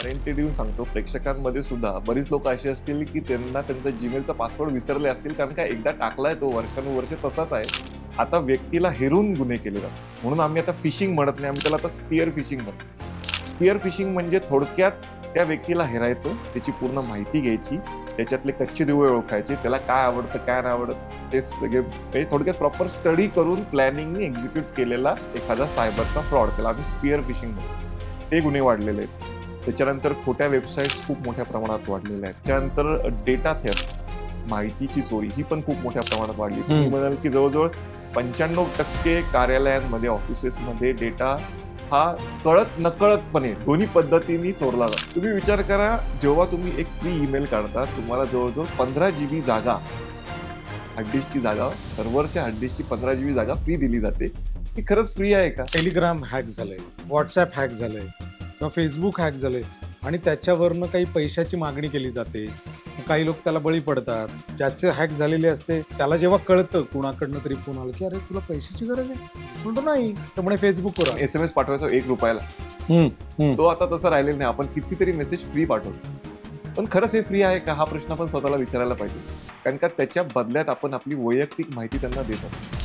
Guarantee देऊन सांगतो, प्रेक्षकांमध्ये सुद्धा बरीच लोक अशी असतील की त्यांना त्यांचा जीमेलचा पासवर्ड विसरले असतील, कारण का एकदा टाकलाय तो वर्षानुवर्षे तसाच आहे. आता व्यक्तीला हेरून गुन्हे केले जातात, म्हणून आम्ही आता फिशिंग म्हणत नाही, आम्ही त्याला आता स्पिअर फिशिंग म्हणतो. स्पिअर फिशिंग म्हणजे थोडक्यात त्या व्यक्तीला हेरायचं, त्याची पूर्ण माहिती घ्यायची, त्याच्यातले कच्चे दुवे ओळखायचे, त्याला काय आवडतं काय नाही आवडत ते सगळे, म्हणजे थोडक्यात प्रॉपर स्टडी करून प्लॅनिंगनी एक्झिक्यूट केलेला एखादा सायबरचा फ्रॉड, त्याला आम्ही स्पिअर फिशिंग म्हणतो. ते गुन्हे वाढलेले आहेत. त्याच्यानंतर खोट्या वेबसाईट्स खूप मोठ्या प्रमाणात वाढलेल्या आहेत. त्याच्यानंतर डेटा थेफ्ट, माहितीची चोरी, ही पण खूप मोठ्या प्रमाणात वाढली. तुम्ही म्हणाल की जवळजवळ 95% कार्यालयांमध्ये, ऑफिसेसमध्ये डेटा हा कळत नकळतपणे दोन्ही पद्धतीने चोरला जातो. तुम्ही विचार करा, जेव्हा तुम्ही एक फ्री ईमेल काढता, तुम्हाला जवळजवळ 15 GB जागा, हार्डडिस्कची जागा, सर्व्हरच्या हार्डडिस्कची 15 GB जागा फ्री दिली जाते. ही खरंच फ्री आहे का? टेलिग्राम हॅक झालंय, व्हॉट्सॲप हॅक झालंय किंवा फेसबुक हॅक झालंय आणि त्याच्यावरनं काही पैशाची मागणी केली जाते. काही लोक त्याला बळी पडतात. ज्याचे हॅक झालेले असते त्याला जेव्हा कळतं कुणाकडनं तरी फोन आला की अरे तुला पैशाची गरज आहे, म्हणतो नाही, तर म्हणे फेसबुकवर SMS पाठवायचा 1 रुपयाला, तो आता तसा राहिलेला नाही. आपण कितीतरी मेसेज फ्री पाठवतो, पण खरंच हे फ्री आहे का हा प्रश्न आपण स्वतःला विचारायला पाहिजे, कारण का त्याच्या बदल्यात आपण आपली वैयक्तिक माहिती त्यांना देत असतो.